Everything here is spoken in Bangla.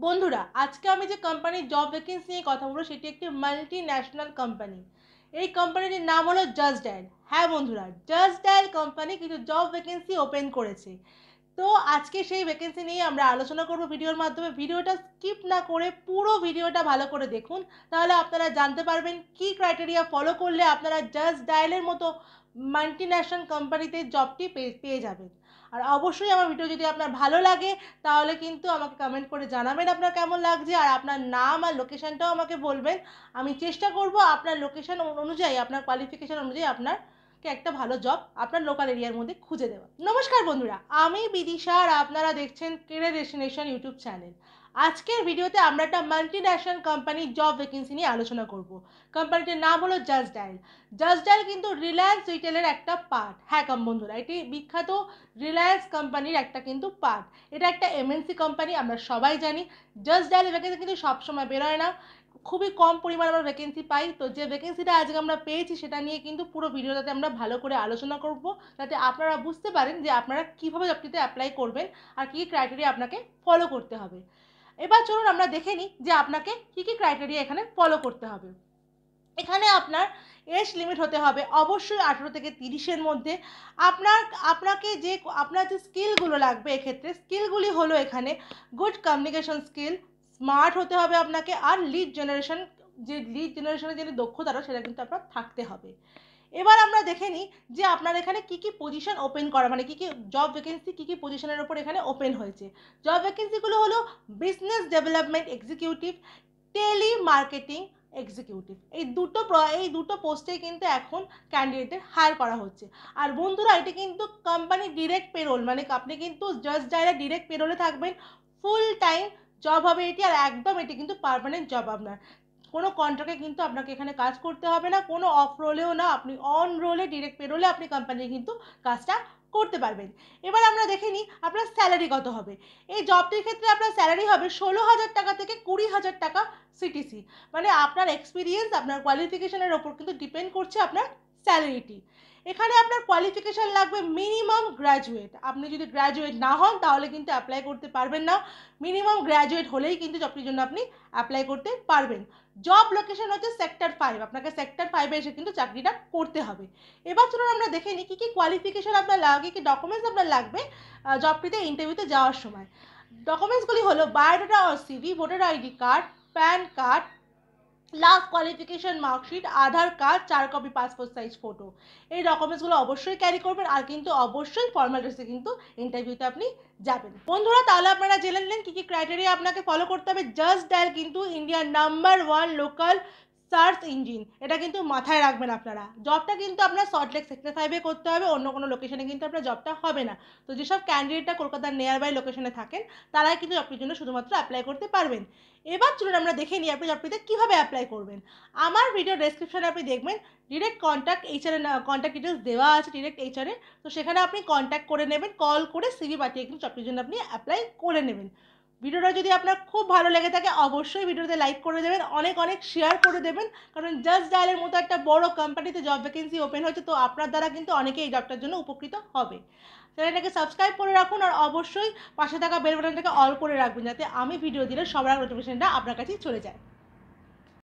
বন্ধুরা, আজকে আমি যে কোম্পানির জব ভ্যাকেন্সি নিয়ে কথা বলবো সেটি একটি মাল্টি ন্যাশনাল কোম্পানি। এই কোম্পানিটির নাম হলো জাস্ট ডায়াল। হ্যাঁ বন্ধুরা, জাস্ট ডায়াল কোম্পানি কিছু জব ভ্যাকেন্সি ওপেন করেছে। তো আজকে সেই ভ্যাকেন্সি নিয়ে আমরা আলোচনা করব ভিডিওর মাধ্যমে। ভিডিওটা স্কিপ না করে পুরো ভিডিওটা ভালো করে দেখুন, তাহলে আপনারা জানতে পারবেন কি ক্রাইটেরিয়া ফলো করলে আপনারা জাস্ট ডায়ালের মতো মাল্টি ন্যাশনাল কোম্পানিতে জবটি পেয়ে যাবেন। আর অবশ্যই আমার ভিডিও যদি আপনার ভালো লাগে তাহলে কিন্তু আমাকে কমেন্ট করে জানাবেন আপনার কেমন লাগছে, আর আপনার নাম আর লোকেশানটাও আমাকে বলবেন। আমি চেষ্টা করব আপনার লোকেশান অনুযায়ী, আপনার কোয়ালিফিকেশান অনুযায়ী আপনারকে একটা ভালো জব আপনার লোকাল এরিয়ার মধ্যে খুঁজে দেওয়া। নমস্কার বন্ধুরা, আমি বিদিশা আর আপনারা দেখছেন কেরিয়ার ডেস্টিনেশন ইউটিউব চ্যানেল। আজকের ভিডিওতে আমরা একটা মাল্টি ন্যাশনাল কোম্পানির জব ভ্যাকেন্সি নিয়ে আলোচনা করব। কোম্পানিটির নাম হলো জাস্ট ডায়াল। জাস্ট ডায়াল কিন্তু রিলায়েন্স রিটেলের একটা পার্ট। হ্যাঁ বন্ধুরা, এটি বিখ্যাত রিলায়েন্স কোম্পানির একটা কিন্তু পার্ট। এটা একটা এমএনসি কোম্পানি, আমরা সবাই জানি। জাস্ট ডায়াল ভ্যাকেন্সি কিন্তু সবসময় বেরোয় না, খুবই কম পরিমাণ আমরা ভ্যাকেন্সি পাই। তো যে ভ্যাকেন্সিটা আজকে আমরা পেয়েছি সেটা নিয়ে কিন্তু পুরো ভিডিওটাতে আমরা ভালো করে আলোচনা করব, যাতে আপনারা বুঝতে পারেন যে আপনারা কীভাবে জবটিতে অ্যাপ্লাই করবেন আর কী কী ক্রাইটেরিয়া আপনাকে ফলো করতে হবে। এবার চলুন আমরা দেখে নিই যে আপনাকে কী কী ক্রাইটেরিয়া এখানে ফলো করতে হবে। এখানে আপনার এজ লিমিট হতে হবে অবশ্যই 18 থেকে 30-এর মধ্যে। আপনাকে যে আপনার যে স্কিলগুলো লাগবে, এক্ষেত্রে স্কিলগুলি হলো এখানে গুড কমিউনিকেশন স্কিল, স্মার্ট হতে হবে আপনাকে, আর লিড জেনারেশনের যে দক্ষতাটা সেটা কিন্তু আপনার থাকতে হবে। এবার আমরা দেখে নিই যে আপনার এখানে কী কী পজিশন ওপেন করা, মানে কী কী জব ভ্যাকেন্সি কী কী পজিশনের ওপর এখানে ওপেন হয়েছে। জব ভ্যাকেন্সিগুলো হলো business development executive, telemarketing executive. এই দুটো পোস্টে কিন্তু এখন ক্যান্ডিডেটের হায়ার করা হচ্ছে। আর বন্ধুরা, এটি কিন্তু কোম্পানি ডিরেক্ট পেরোল, মানে আপনি কিন্তু জাস্ট ডাইরেক্ট ডিরেক্ট পেরোলে থাকবেন। ফুল টাইম জব হবে এটি, আর একদম এটি কিন্তু পার্মানেন্ট জব। আপনার কোনো কন্ট্রাক্টে কিন্তু আপনাকে এখানে কাজ করতে হবে না, কোনো অফ রোলেও না, আপনি অন রোলে ডিরেক্ট পেরোলে আপনি কোম্পানির কিন্তু কাজটা করতে পারবেন। এবার আমরা দেখে নিই আপনার স্যালারি কত হবে। এই জবটির ক্ষেত্রে আপনার স্যালারি হবে 16,000 টাকা থেকে 20,000 টাকা সিটিসি। মানে আপনার এক্সপিরিয়েন্স, আপনার কোয়ালিফিকেশনের ওপর কিন্তু ডিপেন্ড করছে আপনার স্যালারিটি। এখানে আপনার কোয়ালিফিকেশান লাগবে মিনিমাম গ্র্যাজুয়েট। আপনি যদি গ্র্যাজুয়েট না হন তাহলে কিন্তু অ্যাপ্লাই করতে পারবেন না। মিনিমাম গ্র্যাজুয়েট হলেই কিন্তু জবটির জন্য আপনি অ্যাপ্লাই করতে পারবেন। জব লোকেশন হচ্ছে সেক্টর 5, আপনাকে সেক্টর 5-এ এসে কিন্তু চাকরিটা করতে হবে। এবার চলুন আমরা দেখে নিই কী কী কোয়ালিফিকেশান আপনার লাগে, কী ডকুমেন্টস আপনার লাগবে জবটিতে ইন্টারভিউতে যাওয়ার সময়। ডকুমেন্টসগুলি হলো বায়োডাটা আর CV, voter ID card, PAN card, last qualification marksheet, Aadhaar card, 4 copy passport size photo. এই ডকুমেন্টসগুলো অবশ্যই ক্যারি করবেন, আর কিন্তু অবশ্যই ফর্মাল ড্রেসে কিন্তু ইন্টারভিউতে আপনি যাবেন। বন্ধুরা, তাহলে আপনারা জেনে নিলেন কী কী ক্রাইটেরিয়া আপনাকে ফলো করতে হবে। জাস্ট ডায়াল কিন্তু ইন্ডিয়ার নাম্বার 1 লোকাল সার্চ ইঞ্জিন, এটা কিন্তু মাথায় রাখবেন আপনারা। জবটা কিন্তু আপনার সল্টলেক সেক্টর 5-এ করতে হবে, অন্য কোনো লোকেশনে কিন্তু আপনার জবটা হবে না। তো যেসব ক্যান্ডিডেটরা কলকাতার নিয়ার বাই লোকেশনে থাকেন তারাই কিন্তু জবটির জন্য শুধুমাত্র অ্যাপ্লাই করতে পারবেন। এবার চলুন আমরা দেখে নিই আপনি জবটিতে কীভাবে অ্যাপ্লাই করবেন। আমার ভিডিও ডেসক্রিপশনে আপনি দেখবেন ডিরেক্ট কন্ট্যাক্ট এইচআরের কন্ট্যাক্ট ডিটেলস দেওয়া আছে, ডিরেক্ট এইচআরে। তো সেখানে আপনি কন্ট্যাক্ট করে নেবেন, কল করে সিভি পাঠিয়ে কিন্তু জবটির জন্য আপনি অ্যাপ্লাই করে নেবেন। ভিডিওটা যদি আপনার খুব ভালো লেগে থাকে অবশ্যই ভিডিওতে লাইক করে দেবেন, অনেক অনেক শেয়ার করে দেবেন, কারণ জাস্ট ডায়ালের মতো একটা বড় কোম্পানিতে জব ভ্যাকেন্সি ওপেন হয়েছে। তো আপনার দ্বারা কিন্তু অনেকে এই জবটার জন্য উপকৃত হবে। চ্যানেলটাকে সাবস্ক্রাইব করে রাখুন, আর অবশ্যই পাশে থাকা বেল বাটনটাকে অল করে রাখবেন, যাতে আমি ভিডিও দিলে সবার নোটিফিকেশনটা আপনার কাছেই চলে যায়।